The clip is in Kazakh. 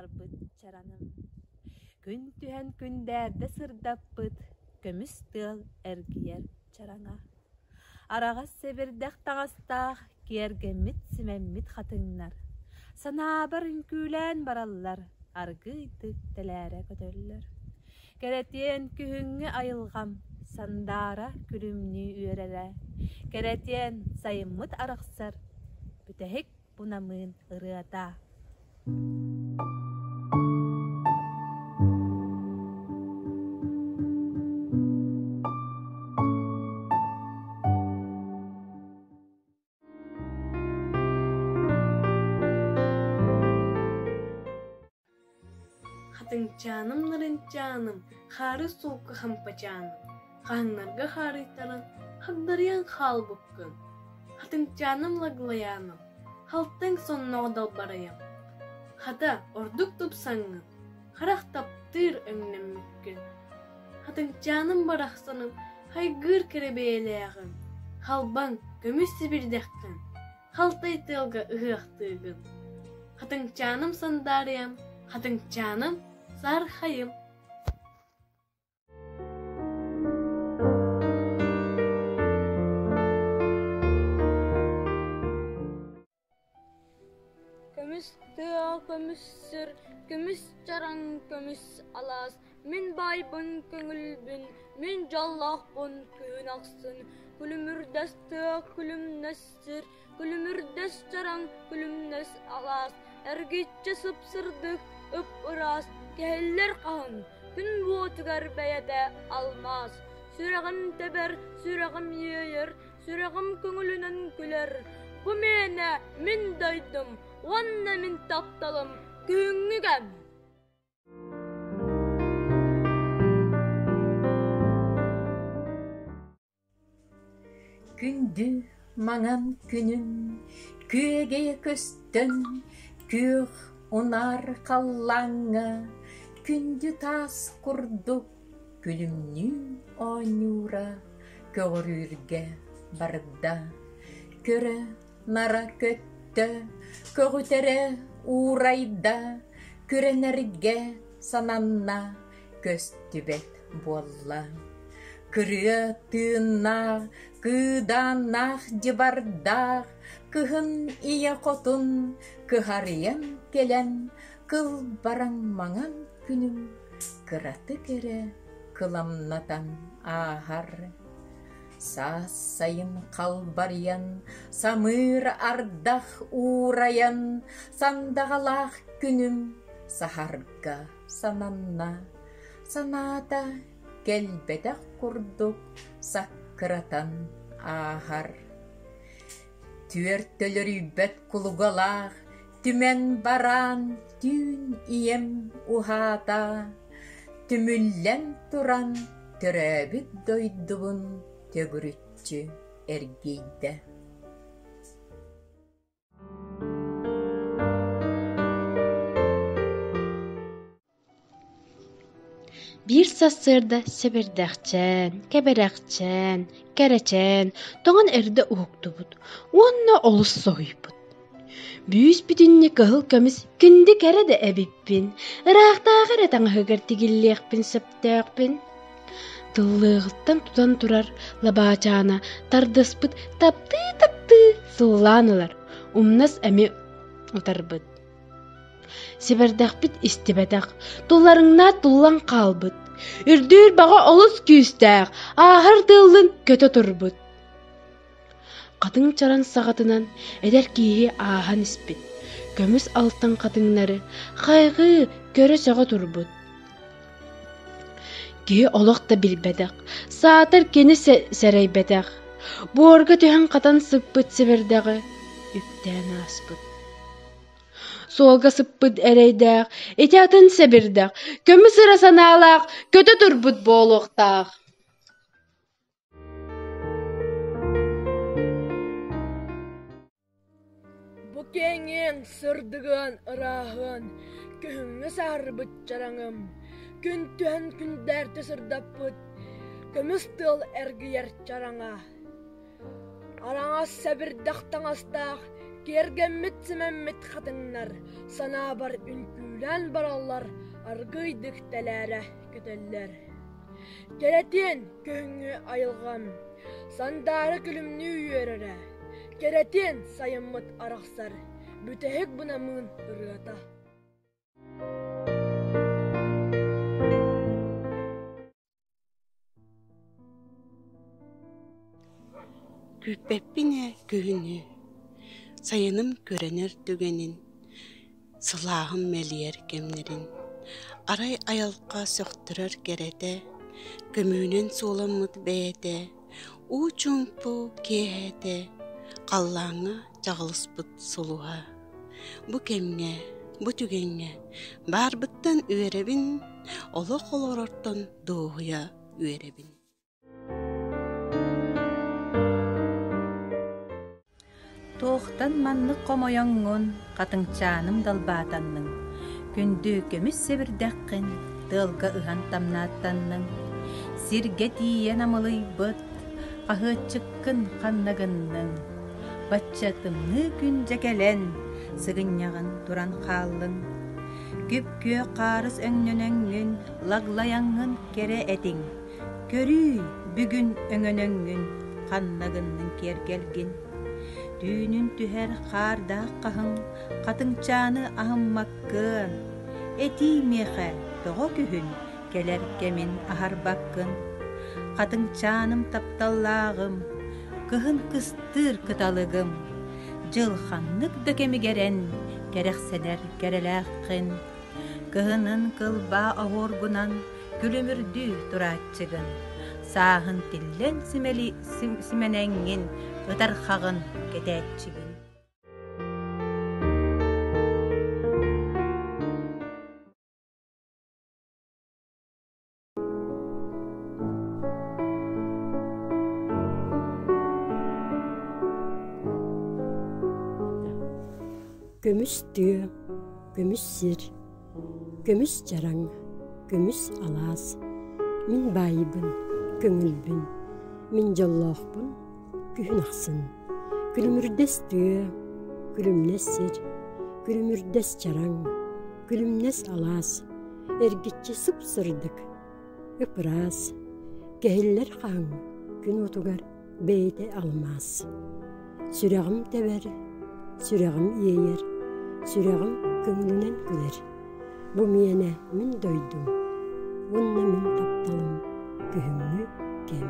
барбыт чараным. Күн түһэн күндәрдә сырдаппыт, көмүс тыл эргияр чараңа. Арагас себердәк таңастах, киергемит симеммит хатыңнар. Санабар үнкүлән бараллар, аргыйтык теләре көтөллөр. Керетен күһүңгө айылгам, сандара күлүмнү үөреле. Керетен сайыммыт араксар, бүтәһик бунамын ырыата. Хатынчаным нарынчаным, хары суукка хампачаным. Хаңнарга харыйтаран, хагдарыян хал буккын. Хатынчаным лаглаяным, халтың сонноға далбарайам. Хата ордук тупсаңын, харах таптыр өңнемміккін. Хатынчаным барақсаным, хайгыр керебейлеяғын. Халбан көміс сибирдәқкін, халтайтылға ұғақтығын. Хатынчаным сандарыям, хатынчаным сархайым. Көміс тыа, көміс сыр, көміс чараң, көміс алас. Мен байбын көңілбін, мен жаллақпын күйін ақсын. Күлімірдәс тыа, күлімнәс сыр, күлімірдәс чараң, күлімнәс алас. Әргетчі сыпсырдық, үп ұрас, кәллер қағын, күн бұғытығар бәйәді алмас. Сүрәғім тәбір, сүрәғім ейір, сүрәғім көңілінен күлер. Бұ мені мен дайдым, онна мен тапталым, күңігім. Күнді маңан күнім, күйеге көстін, күйіқ онар қаллаңа, күнді тас құрдық, күлімні ойнура, көгірірге барда. Көрі нара көтті, көгітері урайда, көренерге сананна, көстібет болла. Кыры тына, кыданах дебардах, кыхын ия қотын, кыхарыян келен, кыл бараң маңан күнім, кыраты кере, кыламнатан ағар. Сас сайын қалбариян, самыр ардах ураян, сандағалақ күнім, сахарға сананна, саната келбедақ құрдық, саққыратан ағар. Түертөлөр үйбет кулугалақ, түмен баран, түн ием ухата, түмүллен туран, түрәбіт дойдуын төгүрүтчү эргейді. Bir sasırda seberdäkçän, keberäkçän, kereçän, toňan erde uğuktubut. Onna olus soýuput. Büýüs bütünni gahıl kömüs kündi kerede ebippin. Iraaqtaagy retaňa höger tigilliäkpin, septäkpin. Tıllygyttan tutan turar labaçana tardyspyt, tapty sıllanılar. Umnas emi otarbıt. Seberdäkpit istibedäk, tullaryňna tullan kalbyt. Ürdür baga olus küstääk, ahır dıllyn köte turbut. Katıň çaran sagatynan eder kihi ahan ispit. Kömüs altan katıňlary kaýgy köre saga turbut. Ki olaq da bilbedäk, saatar keni sereýbedäk. Borga tühen katan sıppıt seberdägi, üptän aspıt. Solga sıppıt ereydäk, etiatın sebirdäk, kömü sırasan alaq, köte turbut boluqtaq. Bu keňen sırdıgan ırağın, köhüňe sarbyt çaraňym. Gün tühen kündärde sırdapyt, kömüs tıl ergiýer çaraňa. Araňa sebirdäk taňastaq, Кергеммит симеммит хатыңнар, сана бар үнкүлән бараллар, аргыйдык тәләрә көтәлләр. Керетен көңү айылгам, сандары күлүмнү үйөрөрә. Керетен сайыммыт араксар, бүтәһек бунамын ырыата. Күппеппине күһүнү, сайыным көренер түгенин, сылағым мелиер кемнерин, арай аялқа сөқтірер керете, көмүүнен суоламмыт бәйете, у чумпу кеһете, қаллаңы жағылыспыт сулуға. Бу кемге, бу түгенге, барбыттан үеребин, олы қолорортон доғуя үеребин. Тоқтан манлық қомойоңғын, қатыңчаным далбатанның, күнді көміс себірдәққін, тылға ұған тамнаттанның, сирге тиен амылый бұт, қағытчыққын қаннығынның, батчатымны күн жәкелен, сығыняғын туран қалың, күпкө қарыс өңнөнөңгін, лаглаяңын кере әтің, көрі бүгін өңөнөңгін, қаннығынның кергелгін. Дүүнүн түһэр хаардах қаһың, қатыңчааны аһыммаккын, эти меха тоҕо күһүн, келер кемин аһарбаккын. Қатыңчааным тапталлаагым, кыһын кыстыр кыталыгым, жылханнык дөкемигерен, керехседер керелээххин. Кыһынын кылба оһуоргунан, күлүмүрдүү турааччыгын, сааһын тиллен сименэҥҥин, ытархағын кетәтчігін. Көмүс түйө, көмүс сир, көмүс жараң, көмүс алаас. Мин байыбын, көңүлбүн, мин жоллоохпун, күһүн ахсын. Күлүмүрдес түйө, күлүмнес сир, күлүмүрдес жараң, күлүмнес алаас. Эргитчи сып-сырдык, ыпыраас. Кэһиллер хаң, күн утугар бейте алмаас. Сүрәғым тебер, сүрәғым иейер, сүрәғым көңүлүнен күлер. Бу миэне мин дойдум, уонна мин тапталым, күһүммү кем.